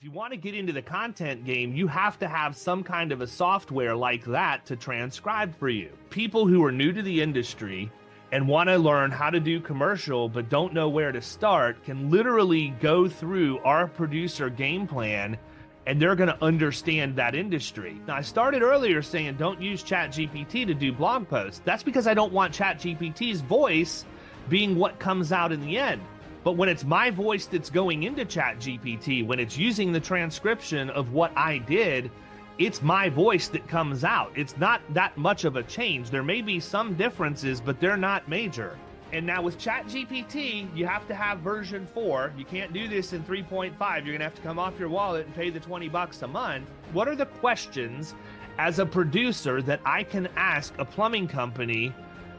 If you want to get into the content game, you have to have some kind of a software like that to transcribe for you. People who are new to the industry and want to learn how to do commercial but don't know where to start can literally go through our producer Gameplan and they're going to understand that industry. Now, I started earlier saying don't use ChatGPT to do blog posts. That's because I don't want ChatGPT's voice being what comes out in the end. But when it's my voice that's going into ChatGPT, when it's using the transcription of what I did, it's my voice that comes out. It's not that much of a change. There may be some differences, but they're not major. And now with ChatGPT, you have to have version 4. You can't do this in 3.5. You're going to have to come off your wallet and pay the $20 a month. What are the questions as a producer that I can ask a plumbing company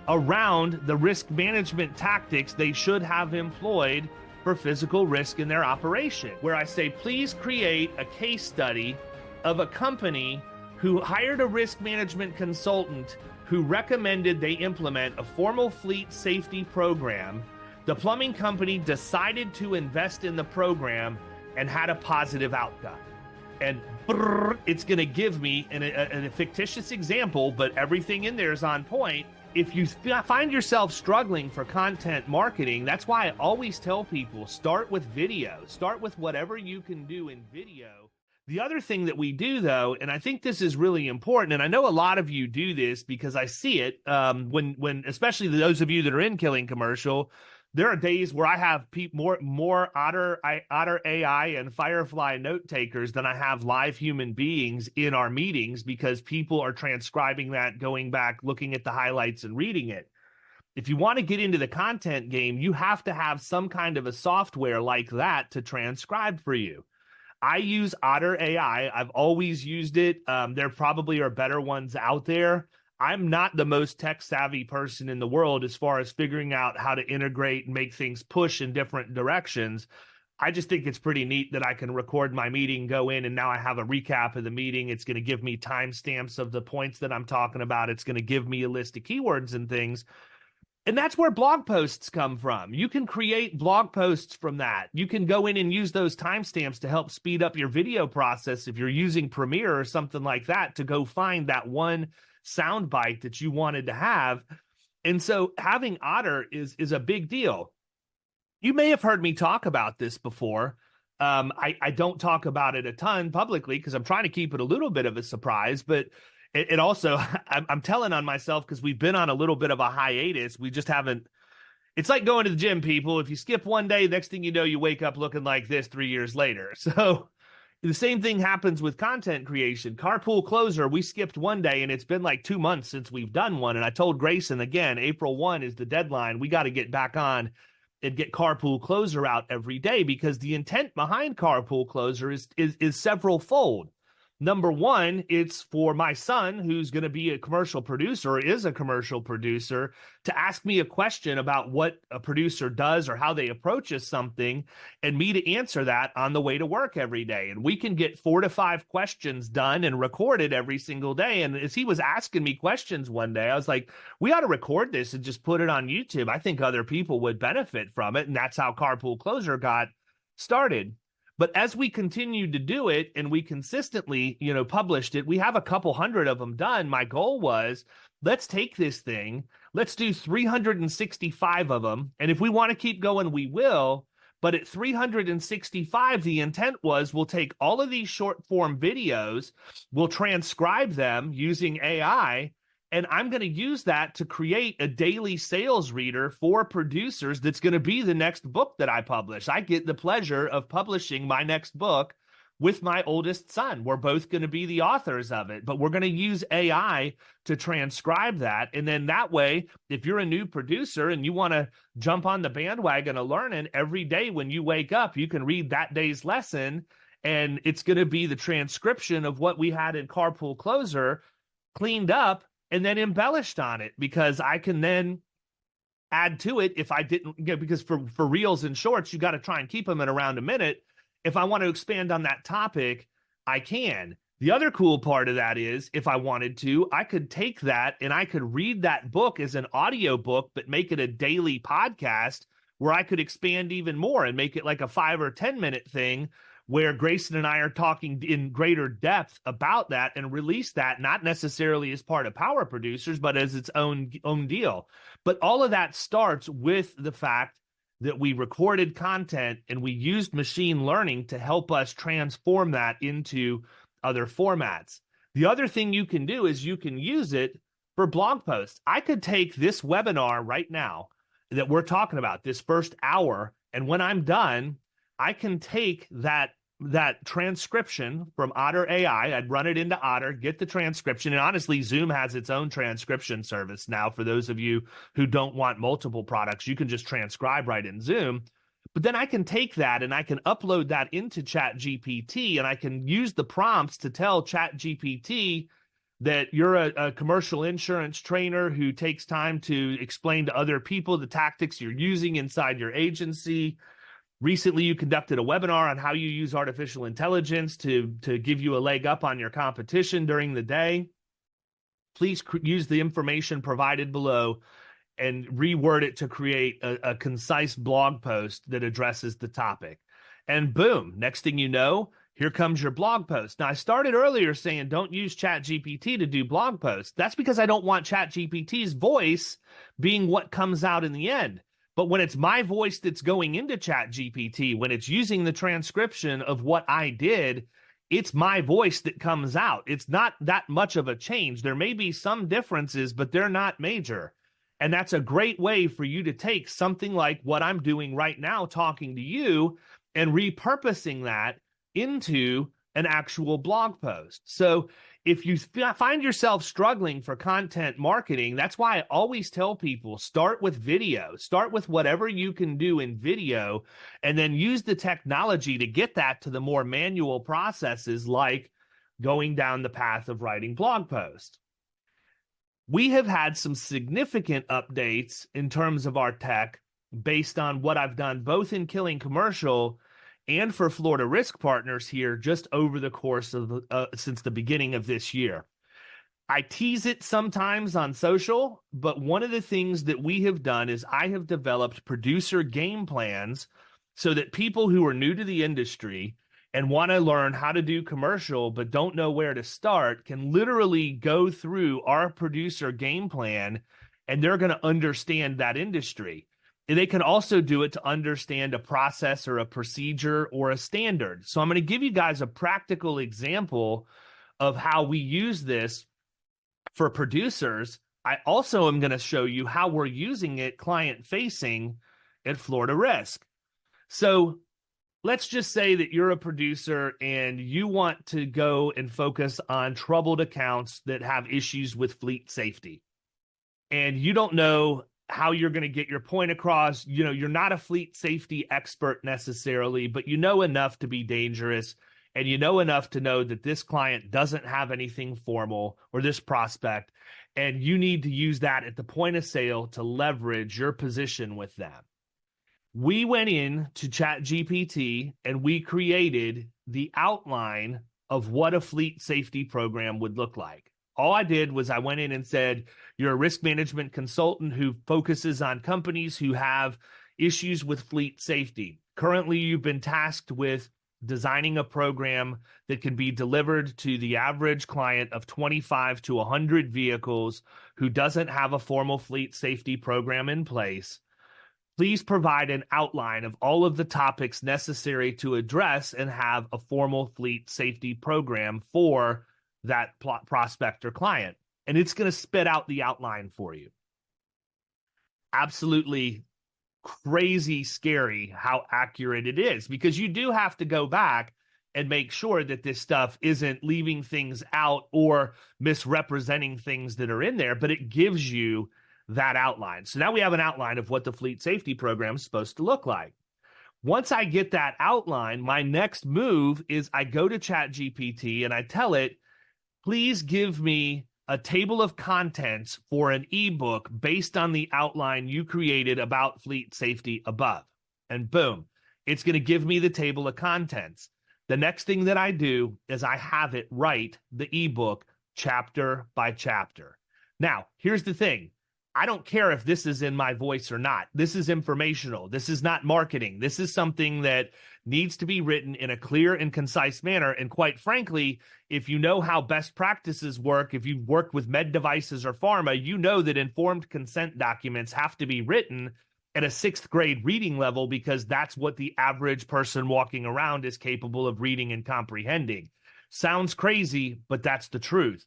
around the risk management tactics they should have employed for physical risk in their operation? Where I say, please create a case study of a company who hired a risk management consultant who recommended they implement a formal fleet safety program. The plumbing company decided to invest in the program and had a positive outcome. And it's going to give me a fictitious example, but everything in there is on point. If you find yourself struggling for content marketing, that's why I always tell people, start with video. Start with whatever you can do in video. The other thing that we do, though, and I think this is really important, and I know a lot of you do this because I see it when especially those of you that are in Killing Commercial, there are days where I have more Otter AI and Firefly note takers than I have live human beings in our meetings because people are transcribing that, going back, looking at the highlights and reading it. If you want to get into the content game, you have to have some kind of a software like that to transcribe for you. I use Otter AI. I've always used it. There probably are better ones out there. I'm not the most tech savvy person in the world as far as figuring out how to integrate and make things push in different directions. I just think it's pretty neat that I can record my meeting, go in, and now I have a recap of the meeting. It's going to give me timestamps of the points that I'm talking about. It's going to give me a list of keywords and things. And that's where blog posts come from. You can create blog posts from that. You can go in and use those timestamps to help speed up your video process if you're using Premiere or something like that to go find that one soundbite that you wanted to have. And so having Otter is a big deal. You may have heard me talk about this before. I don't talk about it a ton publicly because I'm trying to keep it a little bit of a surprise, but it also, I'm telling on myself because we've been on a little bit of a hiatus. We just haven't, it's like going to the gym, people. If you skip one day, next thing you know, you wake up looking like this 3 years later. So the same thing happens with content creation. Carpool Closer, we skipped one day, and it's been like 2 months since we've done one. And I told Grayson, again, April 1 is the deadline. We got to get back on and get Carpool Closer out every day because the intent behind Carpool Closer is several-fold. Number one, it's for my son, who's going to be a commercial producer, or is a commercial producer, to ask me a question about what a producer does or how they approaches something, and me to answer that on the way to work every day. And we can get 4 to 5 questions done and recorded every single day. And as he was asking me questions one day, I was like, we ought to record this and just put it on YouTube. I think other people would benefit from it. And that's how Carpool Closer got started. But as we continued to do it and we consistently, published it, we have a couple hundred of them done. My goal was, let's take this thing, let's do 365 of them. And if we want to keep going, we will. But at 365, the intent was we'll take all of these short form videos, we'll transcribe them using AI, and I'm going to use that to create a daily sales reader for producers that's going to be the next book that I publish. I get the pleasure of publishing my next book with my oldest son. We're both going to be the authors of it, but we're going to use AI to transcribe that. And then that way, if you're a new producer and you want to jump on the bandwagon of learning, every day when you wake up, you can read that day's lesson, and it's going to be the transcription of what we had in Carpool Closer cleaned up and then embellished on it, because I can then add to it if I didn't, because for reels and shorts, you got to try and keep them at around a minute. If I want to expand on that topic, I can. The other cool part of that is, if I wanted to, I could take that and I could read that book as an audio book, but make it a daily podcast where I could expand even more and make it like a 5 or 10 minute thing where Grayson and I are talking in greater depth about that and release that, not necessarily as part of Power Producers, but as its own deal. But all of that starts with the fact that we recorded content and we used machine learning to help us transform that into other formats. The other thing you can do is you can use it for blog posts. I could take this webinar right now that we're talking about, this first hour, and when I'm done, I can take that transcription from Otter AI. I'd run it into Otter, get the transcription. And honestly, Zoom has its own transcription service now. For those of you who don't want multiple products, you can just transcribe right in Zoom. But then I can take that and I can upload that into ChatGPT, and I can use the prompts to tell ChatGPT that you're a commercial insurance trainer who takes time to explain to other people the tactics you're using inside your agency. Recently, you conducted a webinar on how you use artificial intelligence to give you a leg up on your competition during the day. Please use the information provided below and reword it to create a concise blog post that addresses the topic. And boom, next thing you know, here comes your blog post. Now, I started earlier saying don't use ChatGPT to do blog posts. That's because I don't want ChatGPT's voice being what comes out in the end. But when it's my voice that's going into ChatGPT, when it's using the transcription of what I did, it's my voice that comes out. It's not that much of a change. There may be some differences, but they're not major. And that's a great way for you to take something like what I'm doing right now, talking to you, and repurposing that into an actual blog post. So if you find yourself struggling for content marketing, that's why I always tell people, start with video, start with whatever you can do in video, and then use the technology to get that to the more manual processes like going down the path of writing blog posts. We have had some significant updates in terms of our tech based on what I've done both in Killing Commercial and for Florida Risk Partners here just over the course of since the beginning of this year. I tease it sometimes on social, but one of the things that we have done is I have developed producer game plans so that people who are new to the industry and want to learn how to do commercial but don't know where to start can literally go through our producer game plan, and they're going to understand that industry. And they can also do it to understand a process or a procedure or a standard. So I'm going to give you guys a practical example of how we use this for producers. I also am going to show you how we're using it client-facing at Florida Risk. So let's just say that you're a producer and you want to go and focus on troubled accounts that have issues with fleet safety. And you don't know how you're going to get your point across. You know, you're not a fleet safety expert necessarily, but you know enough to be dangerous, and you know enough to know that this client doesn't have anything formal, or this prospect, and you need to use that at the point of sale to leverage your position with them. We went in to ChatGPT and we created the outline of what a fleet safety program would look like. All I did was I went in and said, you're a risk management consultant who focuses on companies who have issues with fleet safety. Currently, you've been tasked with designing a program that can be delivered to the average client of 25 to 100 vehicles who doesn't have a formal fleet safety program in place. Please provide an outline of all of the topics necessary to address and have a formal fleet safety program for that prospect or client. And it's going to spit out the outline for you. Absolutely crazy scary how accurate it is, because you do have to go back and make sure that this stuff isn't leaving things out or misrepresenting things that are in there, but it gives you that outline. So now we have an outline of what the fleet safety program is supposed to look like. Once I get that outline, my next move is I go to ChatGPT and I tell it, please give me a table of contents for an ebook based on the outline you created about fleet safety above. And boom, it's going to give me the table of contents. The next thing that I do is I have it write the ebook chapter by chapter. Now, here's the thing. I don't care if this is in my voice or not. This is informational. This is not marketing. This is something that needs to be written in a clear and concise manner. And quite frankly, if you know how best practices work, if you've worked with med devices or pharma, you know that informed consent documents have to be written at a 6th grade reading level, because that's what the average person walking around is capable of reading and comprehending. Sounds crazy, but that's the truth.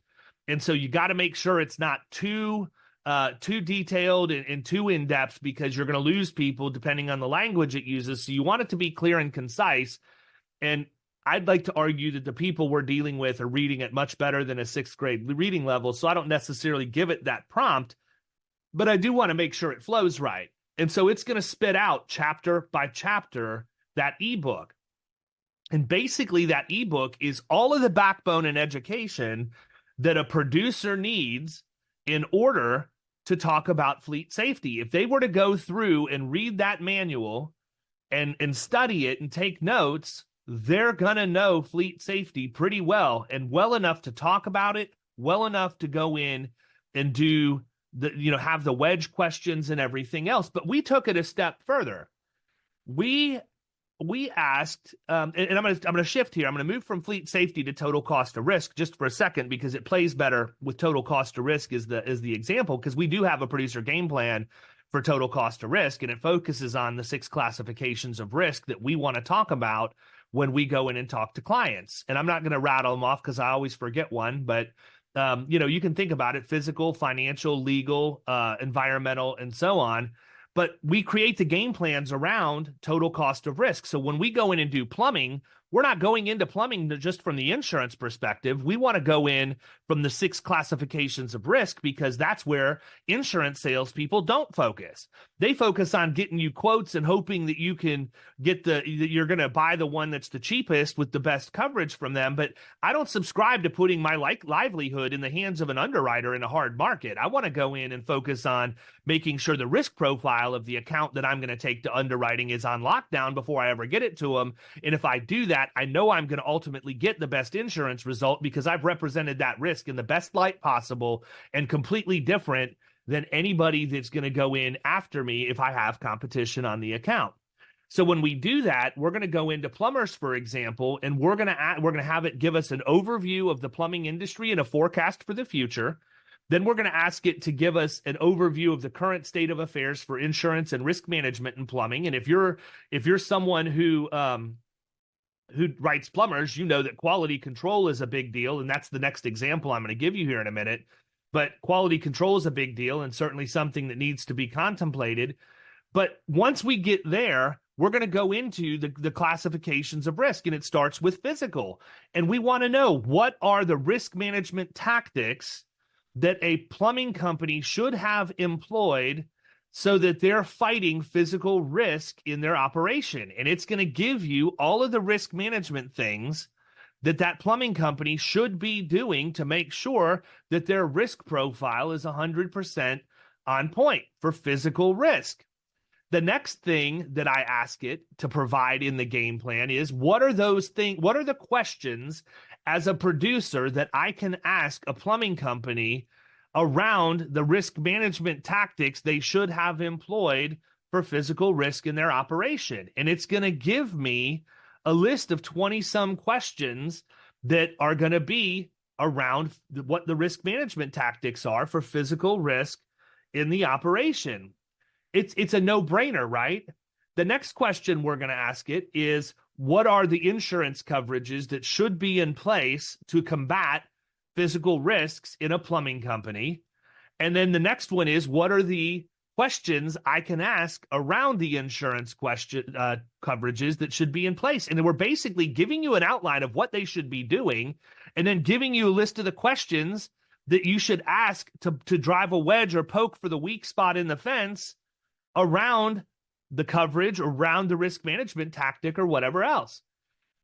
And so you got to make sure it's not too detailed and too in-depth, because you're going to lose people depending on the language it uses. So you want it to be clear and concise. And I'd like to argue that the people we're dealing with are reading it much better than a 6th grade reading level. So I don't necessarily give it that prompt, but I do want to make sure it flows right. And so it's going to spit out chapter by chapter that ebook. And basically that ebook is all of the backbone and education that a producer needs in order to talk about fleet safety. If they were to go through and read that manual and study it and take notes, they're going to know fleet safety pretty well, and well enough to talk about it, well enough to go in and do have the wedge questions and everything else. But we took it a step further. We asked, and I'm going to shift here. I'm going to move from fleet safety to total cost of risk just for a second, because it plays better with total cost of risk as the example, because we do have a producer game plan for total cost of risk, and it focuses on the 6 classifications of risk that we want to talk about when we go in and talk to clients. And I'm not going to rattle them off because I always forget one, but you can think about it: physical, financial, legal, environmental, and so on. But we create the game plans around total cost of risk. So when we go in and do plumbing, we're not going into plumbing just from the insurance perspective. We want to go in from the 6 classifications of risk, because that's where insurance salespeople don't focus. They focus on getting you quotes and hoping that you can get you're going to buy the one that's the cheapest with the best coverage from them. But I don't subscribe to putting my livelihood in the hands of an underwriter in a hard market. I want to go in and focus on making sure the risk profile of the account that I'm going to take to underwriting is on lockdown before I ever get it to them. And if I do that, I know I'm going to ultimately get the best insurance result, because I've represented that risk in the best light possible and completely different than anybody that's going to go in after me if I have competition on the account. So when we do that, we're going to go into plumbers, for example, and we're going to have it give us an overview of the plumbing industry and a forecast for the future. Then we're going to ask it to give us an overview of the current state of affairs for insurance and risk management in plumbing. And if you're someone who writes plumbers, you know that quality control is a big deal. And that's the next example I'm going to give you here in a minute. But quality control is a big deal, and certainly something that needs to be contemplated. But once we get there, we're going to go into the classifications of risk, and it starts with physical. And we want to know, what are the risk management tactics that a plumbing company should have employed so that they're fighting physical risk in their operation. And it's going to give you all of the risk management things that plumbing company should be doing to make sure that their risk profile is 100% on point for physical risk. The next thing that I ask it to provide in the game plan is, what are the questions as a producer that I can ask a plumbing company around the risk management tactics they should have employed for physical risk in their operation? And it's going to give me a list of 20-some questions that are going to be around what the risk management tactics are for physical risk in the operation. It's a no-brainer, right? The next question we're going to ask it is, what are the insurance coverages that should be in place to combat physical risks in a plumbing company? And then the next one is, what are the questions I can ask around the insurance coverages that should be in place? And then we're basically giving you an outline of what they should be doing, and then giving you a list of the questions that you should ask to drive a wedge or poke for the weak spot in the fence around the coverage, around the risk management tactic, or whatever else.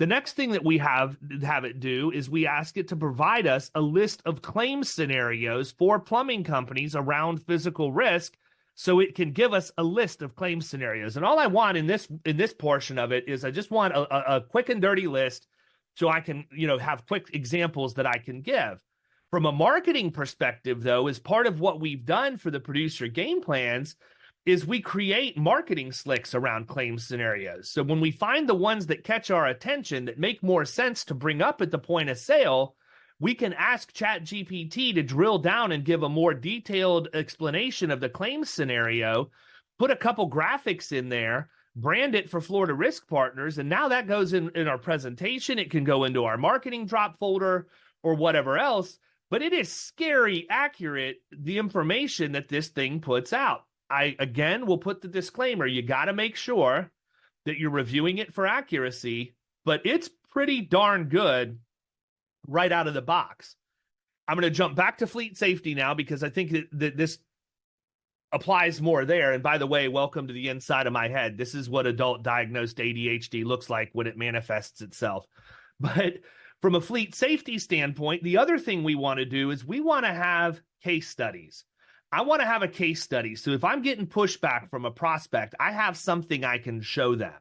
The next thing that we have it do is we ask it to provide us a list of claim scenarios for plumbing companies around physical risk, so it can give us a list of claim scenarios. And all I want in this portion of it is, I just want a quick and dirty list, so I can have quick examples that I can give. From a marketing perspective, though, as part of what we've done for the producer game plans, is we create marketing slicks around claim scenarios. So when we find the ones that catch our attention that make more sense to bring up at the point of sale, we can ask ChatGPT to drill down and give a more detailed explanation of the claim scenario, put a couple graphics in there, brand it for Florida Risk Partners, and now that goes in our presentation. It can go into our marketing drop folder or whatever else, but it is scary accurate, the information that this thing puts out. I, again, will put the disclaimer, you got to make sure that you're reviewing it for accuracy, but it's pretty darn good right out of the box. I'm going to jump back to fleet safety now because I think that this applies more there. And by the way, welcome to the inside of my head. This is what adult diagnosed ADHD looks like when it manifests itself. But from a fleet safety standpoint, the other thing we want to do is we want to have case studies. I want to have a case study. So if I'm getting pushback from a prospect, I have something I can show them.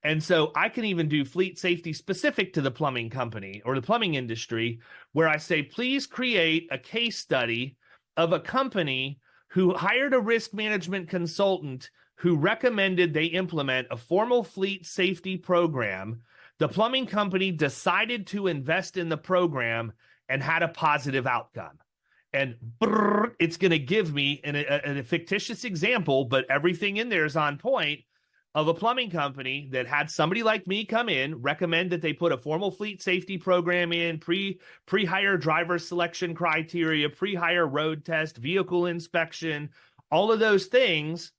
And so I can even do fleet safety specific to the plumbing company or the plumbing industry, where I say, please create a case study of a company who hired a risk management consultant who recommended they implement a formal fleet safety program. The plumbing company decided to invest in the program and had a positive outcome. And it's going to give me a fictitious example, but everything in there is on point, of a plumbing company that had somebody like me come in, recommend that they put a formal fleet safety program in, pre-hire driver selection criteria, pre-hire road test, vehicle inspection, all of those things.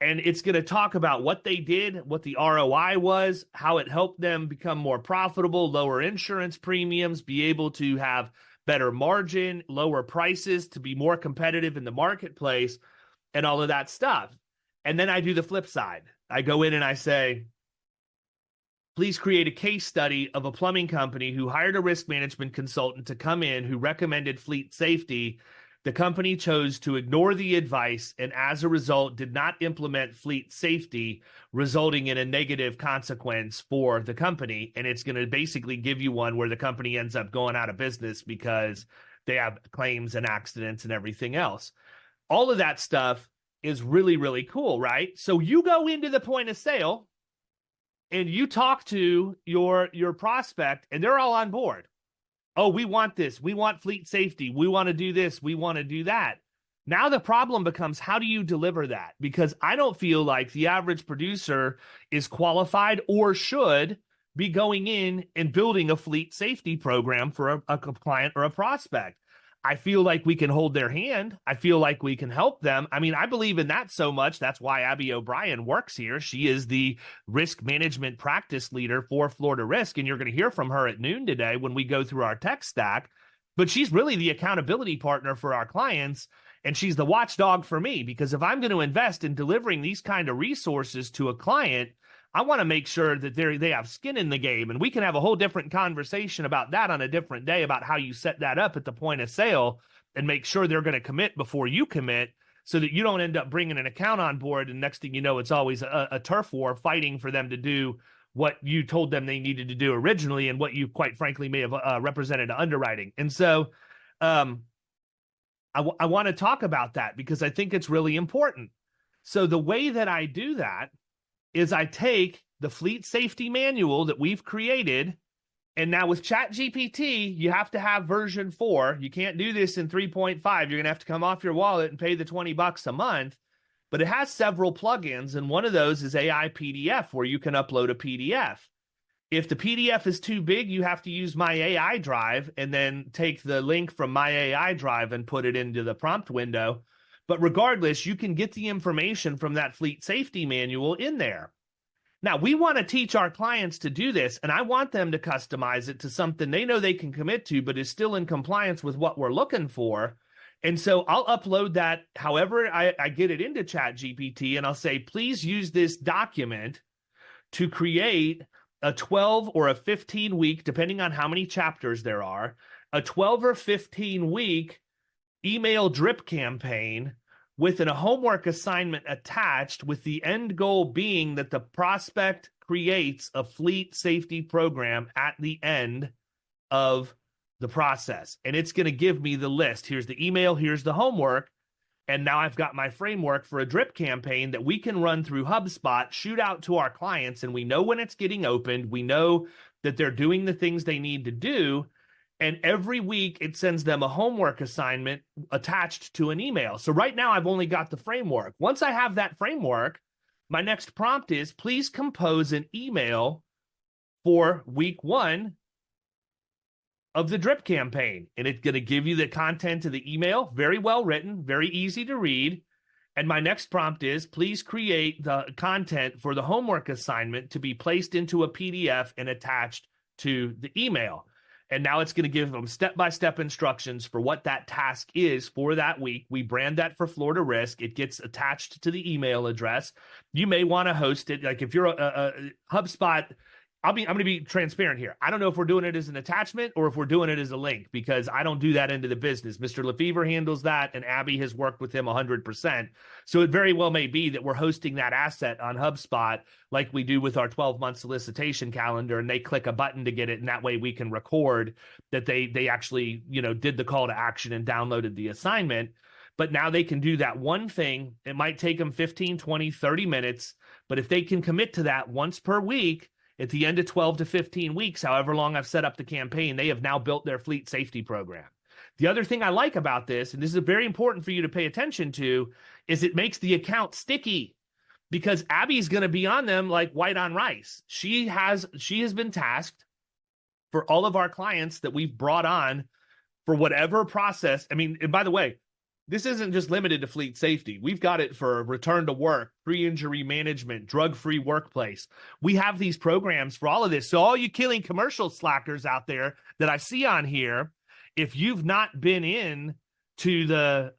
And it's going to talk about what they did, what the ROI was, how it helped them become more profitable, lower insurance premiums, be able to have better margin, lower prices, to be more competitive in the marketplace, and all of that stuff. And then I do the flip side. I go in and I say, please create a case study of a plumbing company who hired a risk management consultant to come in who recommended fleet safety. The company chose to ignore the advice and as a result did not implement fleet safety, resulting in a negative consequence for the company. And it's going to basically give you one where the company ends up going out of business because they have claims and accidents and everything else. All of that stuff is really, really cool, right? So you go into the point of sale and you talk to your prospect and they're all on board. Oh, we want this. We want fleet safety. We want to do this. We want to do that. Now the problem becomes, how do you deliver that? Because I don't feel like the average producer is qualified or should be going in and building a fleet safety program for a client or a prospect. I feel like we can hold their hand. I feel like we can help them. I mean, I believe in that so much. That's why Abby O'Brien works here. She is the risk management practice leader for Florida Risk, and you're going to hear from her at noon today when we go through our tech stack. But she's really the accountability partner for our clients, and she's the watchdog for me, because if I'm going to invest in delivering these kind of resources to a client, I want to make sure that they have skin in the game, and we can have a whole different conversation about that on a different day, about how you set that up at the point of sale and make sure they're going to commit before you commit, so that you don't end up bringing an account on board and next thing you know, it's always a turf war fighting for them to do what you told them they needed to do originally and what you quite frankly may have represented underwriting. And so I want to talk about that because I think it's really important. So the way that I do that is I take the fleet safety manual that we've created, and now with ChatGPT, you have to have version 4. You can't do this in 3.5. You're going to have to come off your wallet and pay the $20 a month, but it has several plugins, and one of those is AI PDF, where you can upload a PDF. If the PDF is too big, you have to use My AI Drive and then take the link from My AI Drive and put it into the prompt window. But regardless, you can get the information from that fleet safety manual in there. Now, we want to teach our clients to do this, and I want them to customize it to something they know they can commit to, but is still in compliance with what we're looking for. And so I'll upload that however I get it into ChatGPT, and I'll say, please use this document to create a 12 or a 15-week, depending on how many chapters there are, a 12 or 15-week email drip campaign with a homework assignment attached, with the end goal being that the prospect creates a fleet safety program at the end of the process, and it's going to give me the list. Here's the email, here's the homework. And now I've got my framework for a drip campaign that we can run through HubSpot, shoot out to our clients, and we know when it's getting opened. We know that they're doing the things they need to do. And every week it sends them a homework assignment attached to an email. So right now I've only got the framework. Once I have that framework, my next prompt is, please compose an email for week 1 of the drip campaign. And it's going to give you the content of the email, very well written, very easy to read. And my next prompt is, please create the content for the homework assignment to be placed into a PDF and attached to the email. And now it's going to give them step-by-step instructions for what that task is for that week. We brand that for Florida Risk. It gets attached to the email address. You may want to host it. Like if you're a HubSpot, I'm going to be transparent here. I don't know if we're doing it as an attachment or if we're doing it as a link, because I don't do that into the business. Mr. Lefevre handles that, and Abby has worked with him 100%. So it very well may be that we're hosting that asset on HubSpot like we do with our 12-month solicitation calendar, and they click a button to get it, and that way we can record that they actually, did the call to action and downloaded the assignment. But now they can do that one thing. It might take them 15, 20, 30 minutes, but if they can commit to that once per week, at the end of 12 to 15 weeks, however long I've set up the campaign, they have now built their fleet safety program. The other thing I like about this, and this is very important for you to pay attention to, is it makes the account sticky, because Abby's going to be on them like white on rice. She has been tasked for all of our clients that we've brought on for whatever process. I mean, and by the way, this isn't just limited to fleet safety. We've got it for return to work, pre-injury management, drug-free workplace. We have these programs for all of this. So all you killing commercial slackers out there that I see on here, if you've not been in to the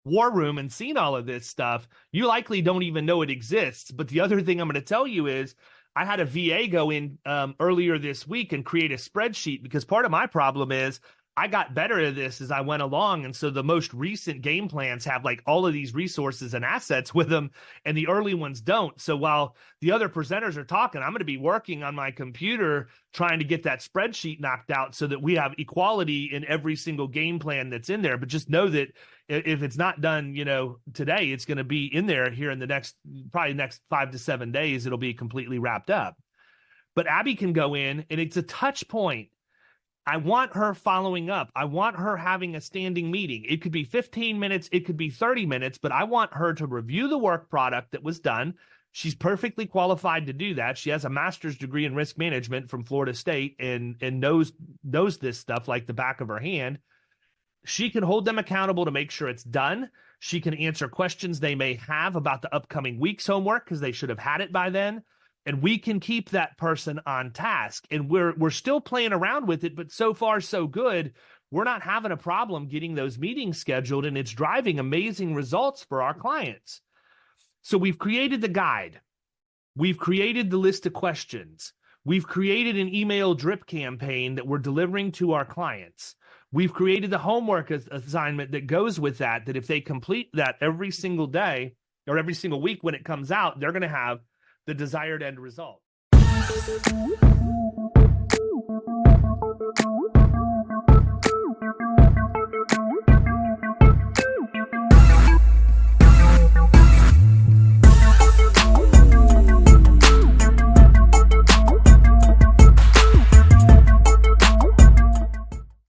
war room and seen all of this stuff, you likely don't even know it exists. But the other thing I'm going to tell you is, I had a VA go in earlier this week and create a spreadsheet, because part of my problem is I got better at this as I went along. And so the most recent game plans have like all of these resources and assets with them, and the early ones don't. So while the other presenters are talking, I'm going to be working on my computer trying to get that spreadsheet knocked out so that we have equality in every single game plan that's in there. But just know that if it's not done, today, it's going to be in there here in the next 5 to 7 days. It'll be completely wrapped up. But Abby can go in, and it's a touch point. I want her following up. I want her having a standing meeting. It could be 15 minutes. It could be 30 minutes, but I want her to review the work product that was done. She's perfectly qualified to do that. She has a master's degree in risk management from Florida State and knows this stuff like the back of her hand. She can hold them accountable to make sure it's done. She can answer questions they may have about the upcoming week's homework, because they should have had it by then. And we can keep that person on task. And we're still playing around with it, but so far so good. We're not having a problem getting those meetings scheduled, and it's driving amazing results for our clients. So we've created the guide. We've created the list of questions. We've created an email drip campaign that we're delivering to our clients. We've created the homework assignment that goes with that, that if they complete that every single day or every single week when it comes out, they're going to have the desired end result.